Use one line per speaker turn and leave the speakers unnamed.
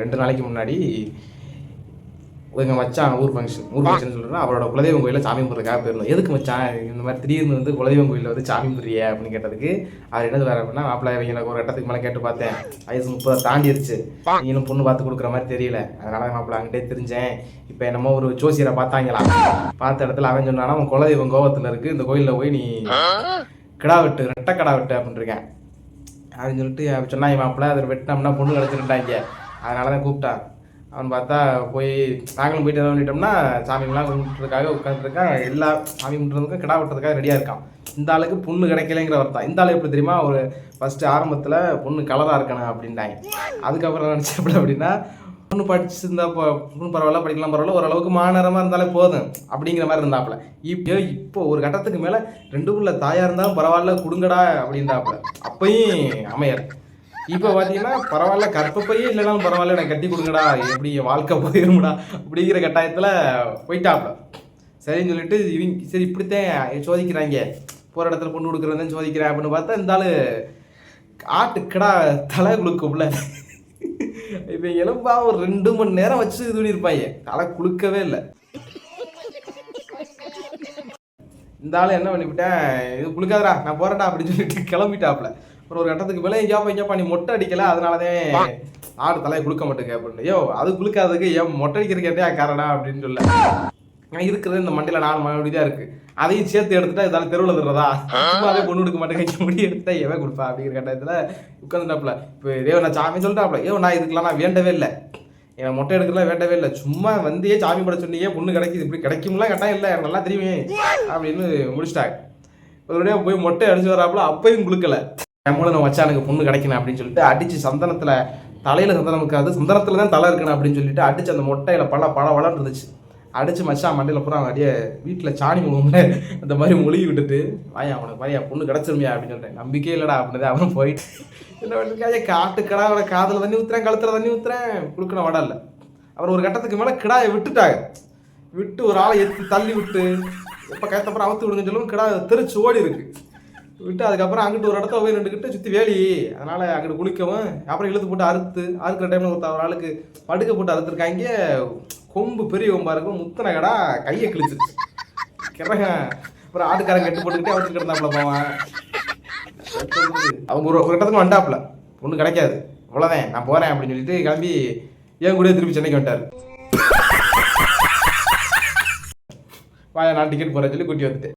2 நாளைக்கு முன்னாடி எங்கள் மச்சான் ஊர் ஃபங்க்ஷன் சொல்கிறேன். அவரோட குலதெய்வம் கோயிலில் சாமி கும்பிட்றதுக்காக போயிருந்தோம். எதுக்கு மச்சான் இந்த மாதிரி திடீர்னு வந்து குலதெய்வம் கோயிலில் வந்து சாமி கும்பிட்றிய அப்படின்னு கேட்டதுக்கு அவர் என்ன வேறு அப்படின்னா, மாப்பிள்ளை இவங்களுக்கு ஒரு கட்டத்துக்கு மேலே கேட்டு பார்த்தேன், வயசு 30 தாண்டிடுச்சு, நீங்களும் பொண்ணு பார்த்து கொடுக்குற மாதிரி தெரியல, அதனால மாப்பிள்ளை அங்கிட்டே தெரிஞ்சேன். இப்போ என்னமோ ஒரு ஜோசியரை பார்த்தாங்களா, பார்த்த இடத்துல அவன் சொன்னானா அவன் குலதெய்வம் கோவத்தில் இருக்குது, இந்த கோயிலில் போய் நீ கிடா வெட்டு, ரெட்டை கிடா வெட்டு அப்படின்னு இருக்கேன் அப்படின்னு சொல்லிட்டு சொன்னாங்க. மாப்பிள்ளை அதை வெட்டினோம்னா பொண்ணு கிடச்சிருட்டாங்க, அதனால தான் கூப்பிட்டான். அவன் பார்த்தா போய் நாங்களும் போயிட்டு எதாவது பண்ணிட்டோம்னா சாமிங்கெல்லாம் கும்பிட்றதுக்காக உட்காந்துருக்கான். எல்லா சாமி கும்பிட்றதுக்கும் கிடா வெட்டுறதுக்காக ரெடியாக இருக்கான். இந்த ஆளுக்கு பொண்ணு கிடைக்கலைங்கிற வார்த்தை. இந்த ஆள் எப்படி தெரியுமா, ஒரு ஃபஸ்ட்டு ஆரம்பத்தில் பொண்ணு கலராக இருக்கணும் அப்படின்ட்டாங்க. அதுக்கப்புறம் நினச்சப்பட அப்படின்னா பொண்ணு படிச்சுருந்தா பொண்ணு பரவாயில்ல, படிக்கலாம் பரவாயில்ல, ஓரளவுக்கு மாநேரமாக இருந்தாலே போதும் அப்படிங்கிற மாதிரி இருந்தாப்புல. இப்போ ஒரு கட்டத்துக்கு மேலே 2 உள்ள தாயாக இருந்தாலும் பரவாயில்ல கொடுங்கடா அப்படின்றாப்புல. அப்பையும் அமையர். இப்போ பார்த்தீங்கன்னா பரவாயில்ல, கற்பப்பையே இல்லைனாலும் பரவாயில்ல, எனக்கு கட்டி கொடுங்கடா, எப்படி வாழ்க்கை போயிருமுடா அப்படிங்கிற கட்டாயத்தில் போயிட்டாப்புல. சரின்னு சொல்லிட்டு இவங்க சரி இப்படித்தான் சோதிக்கிறாங்க, போகிற இடத்துல பொண்ணு கொடுக்குறதான் சோதிக்கிறேன் அப்படின்னு பார்த்தா இந்த ஆள் ஆட்டுக்கடா தலை குளுக்கும்ல. இப்போ எலும்பா ஒரு 2 மணி நேரம் வச்சு இது பண்ணியிருப்பாங்க, தலை குளுக்கவே இல்லை. இந்த ஆள் என்ன பண்ணிவிட்டேன், இது குளுக்காதரா நான் போகிறேன்டா அப்படின்னு சொல்லிட்டு கிளம்பிட்டாப்புல. அப்புறம் ஒரு கட்டத்துக்கு மேலே எங்கேயாப்பா நீ மொட்டை அடிக்கலை, அதனாலதான் ஆடு தலையை குளுக்க மாட்டேங்க அப்படின்னு. ஐயோ அது குளுக்காததுக்கு ஏன் மொட்டை அடிக்கிறதுக்கே காரணம் அப்படின்னு சொல்ல. நான் இருக்கிறது இந்த மண்டியில் 4 மணி தான் இருக்குது, அதையும் சேர்த்து எடுத்துட்டா இதால் தெருவில் தர்றதா, சும்மாவே பொண்ணு கொடுக்க மாட்டேங்க முடி எடுத்துட்டா எவன் கொடுப்பா அப்படிங்கிற கட்டத்தில் உட்காந்துட்டாப்புல. இப்போ இதே நான் சாமி சொல்லிட்டாப்புல, நான் இதுக்கெல்லாம் நான் வேண்டவே இல்லை, என் மொட்டை எடுக்கலாம் வேண்டவே இல்லை, சும்மா வந்தியே சாமி பட சொன்னியே பொண்ணு கிடைக்குது, இப்படி கிடைக்கும்லாம் கட்டாயம் இல்லை, எனக்கு நல்லா தெரியுமே அப்படின்னு முடிச்சிட்டாங்க. ஒருபடியாக போய் மொட்டை அடிச்சு வராப்புல, அப்பையும் குளுக்கலை. நம்மளும் நான் வச்சானுக்கு பொண்ணு கிடைக்கணும் அப்படின்னு சொல்லிட்டு அடிச்சு சந்தனத்தில், தலையில் சந்தனம் இருக்காது, சந்தனத்தில் தான் தலை இருக்கணும் அப்படின்னு சொல்லிட்டு அடிச்சு அந்த மொட்டையில் பல வளர்ந்து இருந்துச்சு, அடிச்சு மச்சான் மண்டையில் பூரா அப்படியே வீட்டில் சாணி முழுகும்ல அந்த மாதிரி மொழிகி விட்டுட்டு வாயா அவனுக்கு மாதிரியா பொண்ணு கிடச்சிருமியா அப்படின்னு சொல்லிட்டேன். நம்பிக்கையே இல்லைடா அப்படின்னு அவனும் போயிட்டு என்ன பண்ணிருக்காங்க, காட்டுக்கடா அவனை காதில் தண்ணி ஊற்றுறேன், கழுத்தில் தண்ணி ஊற்றுறேன், கொடுக்கணும் வட இல்லை. அப்புறம் ஒரு கட்டத்துக்கு மேலே கிடாயை விட்டுட்டாங்க, விட்டு ஒரு ஆளை எடுத்து தள்ளி விட்டு எப்போ கயத்தப்புறம் அவுத்து விடுங்க சொல்லுவோம், கிடா தெரிச்சு ஓடி இருக்கு விட்டு. அதுக்கப்புறம் அங்கிட்டு ஒரு இடத்துல போய் நின்றுக்கிட்டு சுற்றி வேலி, அதனால் அங்கிட்டு குளிக்கவும் அப்புறம் இழுத்து போட்டு அறுக்கிற டைமில் ஒரு ஆளுக்கு படுக்க போட்டு அறுத்துருக்காங்க. கொம்பு பெரிய கொம்பா இருக்கும், முத்தனை கடா கையை கிழிச்சிருச்சு கிறக. அப்புறம் ஆட்டுக்காரங்க கட்டு போட்டுக்கிட்டே அவருக்கு கிடந்தாப்புல போவான். அவங்க ஒரு கட்டத்துக்கு வந்தாப்புல, பொண்ணு கிடைக்காது அவ்வளோதான் நான் போகிறேன் அப்படின்னு சொல்லிட்டு கிளம்பி என் கூட திருப்பி சென்னைக்கு வந்துட்டார். வாயா நான் டிக்கெட் போகிறேன்னு சொல்லி கூட்டி வந்துட்டு